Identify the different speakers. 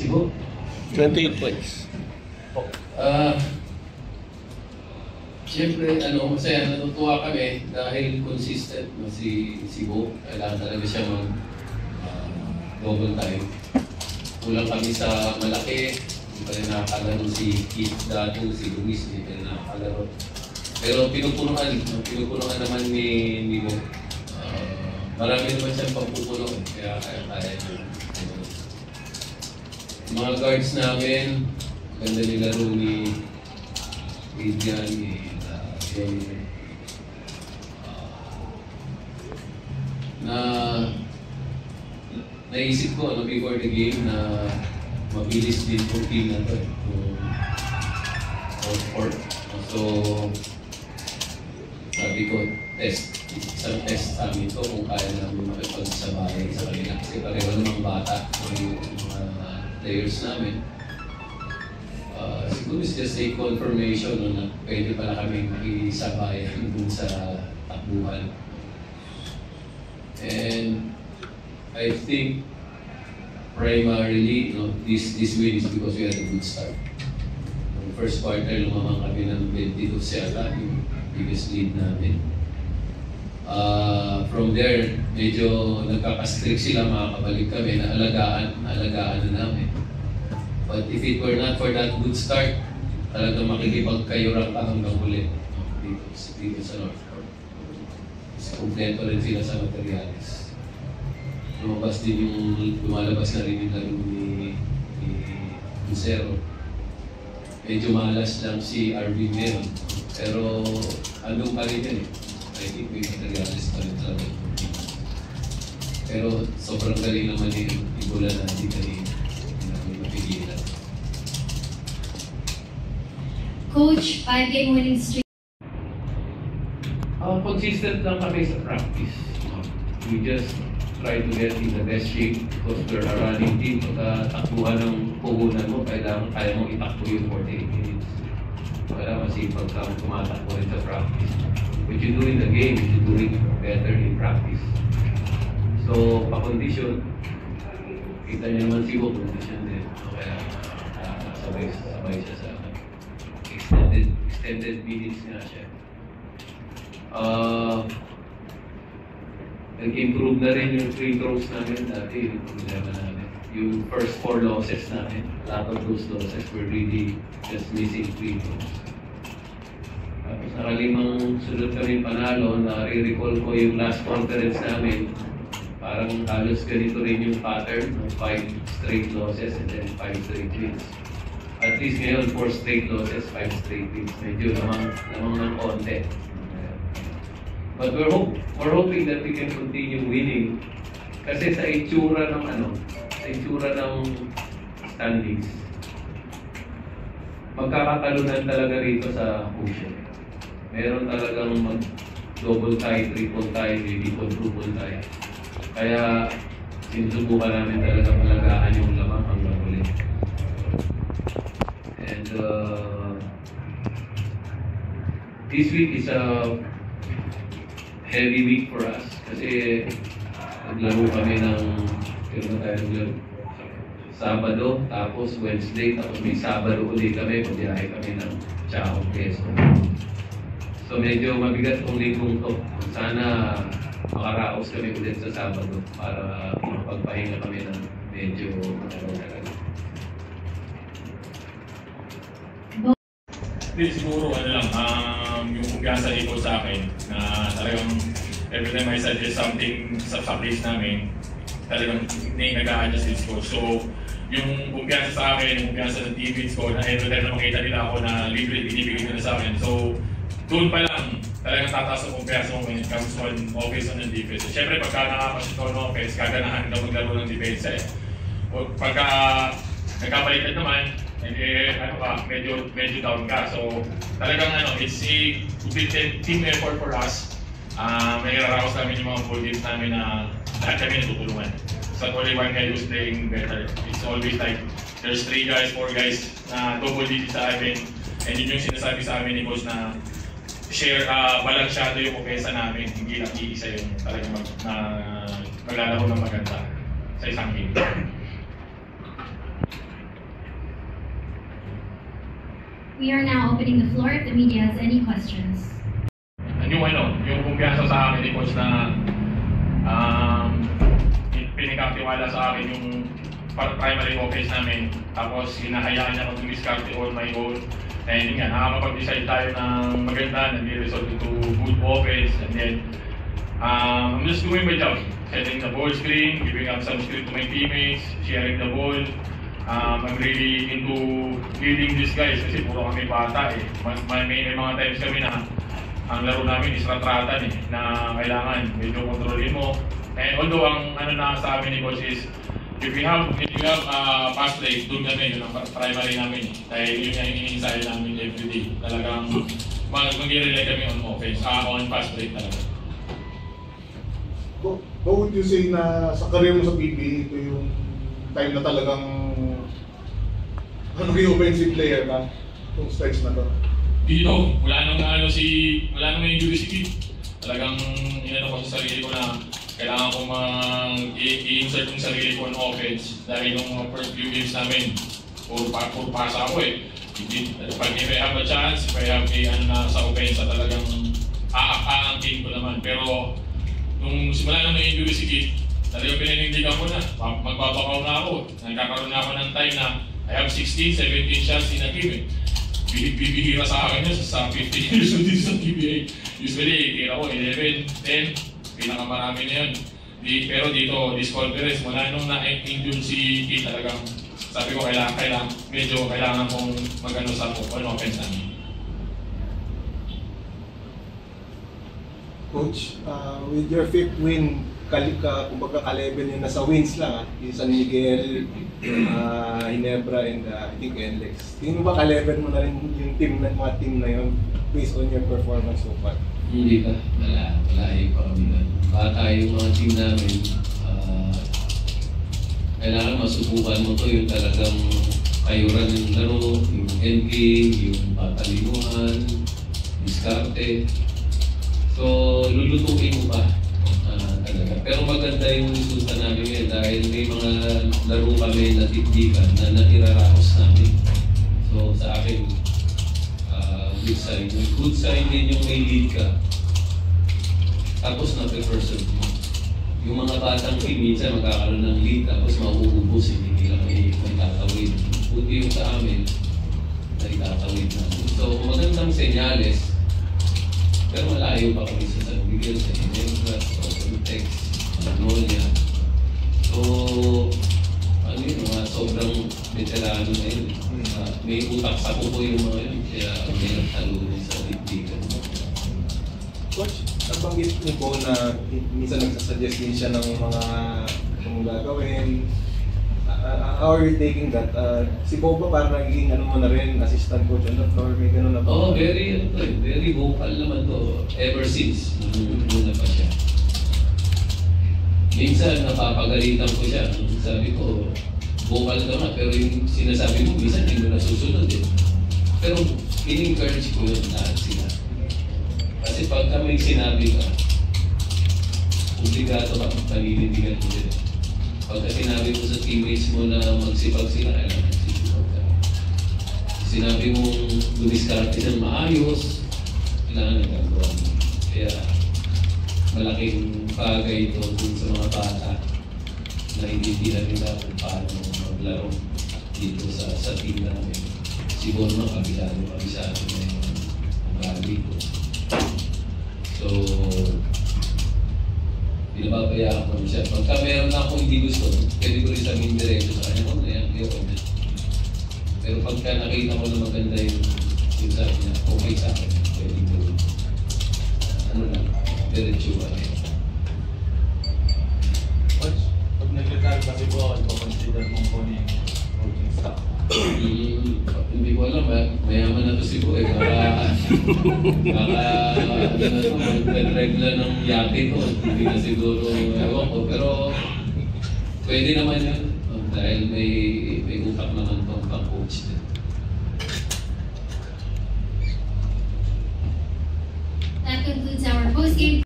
Speaker 1: Cebu?
Speaker 2: 28 points.
Speaker 1: Siyempre, masaya, natutuwa kami dahil consistent na si Cebu. Kailangan talaga siya double time. Kulang kami sa malaki, hindi pa rin nakakalaro si Keith Datu, si Luis, hindi pa rin nakakalaro. Pero pinupunuan naman ni Mo. Marami naman siyang pagpupuno, kaya kaya niya. Mga guards namin, ganda nilaro ni Adrian, ni naisip ko before the game na mabilis din itong team na ito fourth. So sabi ko, isang test sa amin ito kung kaya namin makipagsabay sa kanila kasi pareho namang bata yung mga players namin. Siguro is just a confirmation na pwede pala kami makisabayan dun sa takbuhan. And I think primarily, this win is because we had a good start. The first quarter, lumamang kami ng 22 siyata, yung biggest lead namin. From there, medyo nagkakastrict sila, makakabalik kami, alagaan na namin. But if it were not for that good start, talagang makikipagkayurang ka hanggang huli dito sa North Court. Kasi kompleto rin sila sa materials. Lumalabas na rin yung laro ni Lucero. Medyo malas lang si Arvin meron. Pero andun pa rin yan eh. I think may materials pa rin talaga. Pero sobrang galing naman yung Ibola na hindi namin mapigilan.
Speaker 3: Coach, 5-game winning streak.
Speaker 1: Consistent lang kami sa practice. We just try to get in the best shape because we're a running team. Pagka takbuhan ng puhunan mo, kaya mong itakbo yung 48 minutes. Kaya masipag kang tumatakbo rin sa practice. What you do in the game, you should do it better in practice. So, pa-condition, kita niyo naman si Bo, condition din. Kaya sabay siya sa extended minutes nga siya. Nag-improve na rin yung free throws namin dati, yung problema namin. Yung first 4 losses namin, a lot of those losses were really just missing free throws. Tapos nakalimang sunod kami panalo, na-recall ko yung last conference namin, parang halos ganito rin yung pattern ng 5 straight losses and then 5 straight wins. At least ngayon, 4 straight losses, 5 straight wins. Medyo lamang ng konti. But we're hoping that we can continue winning. Kasi sa itsura ng standings, magkakatalunan talaga rito sa Ocean. Meron talagang double tie, triple tie, maybe quadruple tie. Kaya sinusubukan namin talaga malagaan yung lamang hanggang ulit. And this week is a heavy week for us kasi naglaro kami ng Sabado, tapos Wednesday, tapos may Sabado ulit kami, pagbiyahe kami ng Chao, Quezon. So medyo mabigat kung linggong to. Sana makaraos kami ulit sa Sabado para magpahinga kami ng medyo matagal.
Speaker 4: Siguro yung kumpiyansa dito sa akin na talagang every time I suggest something sa place namin, talagang nag-a-adjust this coach. So, yung kumpiyansa sa akin, yung kumpiyansa ng teammates ko, na every time na makita nila ako na libre, binibigay nila sa akin. So, doon pa lang, talagang tataas ang kumpiyansa mo when it comes on offense and defense. Siyempre, pagka nakakasya ko ng offense, gaganahan ka maglaro ng defense eh. Pagka nagkabaliktad naman, medyo down ka. So, talagang it's a team effort for us. May naraos namin yung mga full games namin na lahat kami natutulungan. It's not only one guy who's playing better. It's always like, there's 3 guys, 4 guys na double digits sa amin. And yun yung sinasabi sa amin ni Coach na share, balansyado yung kumpensa namin. Hindi lang iisa yung talagang maglalaro ng maganda sa isang game.
Speaker 3: We are now opening the floor if the media has any questions.
Speaker 4: Yung kumpiyansa sa akin ni Coach na pinagkatiwala sa akin yung primary offense namin. Tapos hinahayaan niya akong dumiskarte on my own. And yun nga, nakakapag-decide tayo ng maganda, nag-result into good offense. And then, I'm just doing my job. Setting the ball screen, giving up some screen to my teammates, sharing the ball. I'm really into leading these guys kasi puro kami bata eh. May mga times kami na ang laro namin is ratratan eh, na kailangan medyo kontrolin mo. And although ang ano na sa amin ni Coach is, if you have pass play, doon kami, yun ang primary namin eh. Dahil yun yung iniinsayo namin everyday. Talagang mag-rely kami on offense, on pass play talaga.
Speaker 5: What would you say na sa career mo sa PBA, ito yung time na talagang yung offensive player ka, itong stretch na to?
Speaker 4: Dito, wala nang injury si Kid. Talagang inano ko sa sarili ko na kailangan ko i-insert yung sarili ko on offense dahil yung first few games namin, puro pasa ako eh. Pag if I have a chance, if I have na sa offense, talagang aangkin ko naman. Pero nung simula nang may injury si Kid, talagang pinanindigan ko na, magbabakaw na ako. Nagkakaroon na ako ng time na I have 16, 17 shots in a game eh. Bibihira sa akin yun sa 15 years old dito sa PBA. Usually, tira ko 11, 10, pinakamarami na yun. Pero dito, this conference, mula nung na-injure si Kid, talagang sabi ko kailangan kong magano sa offense namin.
Speaker 6: Coach, with your fifth win, kumbaga ka-level yun nasa wins lang yung San Miguel, Ginebra, and I think NLEX. Tingin mo ba ka-level mo na rin yung mga team na yun based on your performance so far?
Speaker 1: Hindi pa. Malayo pa kami na. Bata yung mga team namin. Kailangan masubukan mo to yung talagang kayuran ng laro, yung endgame, yung patalimuhan, diskarte. So, lulutuin mo pa. Talaga. Pero maganda yung resulta namin ngayon dahil may mga laro kami na tikdikan na natiraraos namin. So, sa akin, good sign. Good sign din yung may lead ka. Tapos na-preserve mo. Yung mga batang team, minsan magkakaroon ng lead tapos mauubos, hindi lang may tatawid. Buti yung sa amin, na itatawid namin. So, magandang senyales, pero malayo pa kami sa San Miguel, sa Ginebra, sa Tex, Magnolia. So, ano yun, mga sobrang veterano na yun. May utak sa kuko yung mga yun, kaya may nagtalunin sa dikdikan.
Speaker 6: Coach, nabanggit ni Bo na minsan nagsasuggest din siya ng mga kung gagawin. How are you taking that? Si Bo ba parang naging ano mo na rin, assistant coach on the floor, may gano'n na ba?
Speaker 1: Oo, very vocal naman to ever since muna pa siya. Minsan napapagalitan ko siya. Sabi ko, vocal ka nga, pero yung sinasabi mo, minsan hindi mo nasusunod eh. Pero in-encourage ko yun lahat sila. Kasi pagka may sinabi ka, obligado ka paninindigan mo din. Pagka sinabi mo sa teammates mo na magsipag sila, kailangan magsipag ka. Sinabi mong dumiskarte ng maayos, kailangan nagagawa mo. Kaya malaking bagay ito dun sa mga bata na hindi nila kung paano maglaro dito sa team namin. Siguro naman kabisado na yung ugali ko. So, binababayaan ko siya. Pagka meron na akong hindi gusto, pwede ko rin sabihin diretso sa kanya, kung nayan, pero pagka nakita ko na maganda yung sabi niya, okay sa akin, pwede ko diretso ba rin.
Speaker 7: Coach, pag nag-retire kasi po, ipakonsider mong kunin coaching staff.
Speaker 1: Hindi ko alam, mayaman na to si Bo eh. Baka magregla ng yate to. Hindi na siguro ewan ko. Pero pwede naman yun. Dahil may utak naman pang coach din.
Speaker 3: That concludes our post-game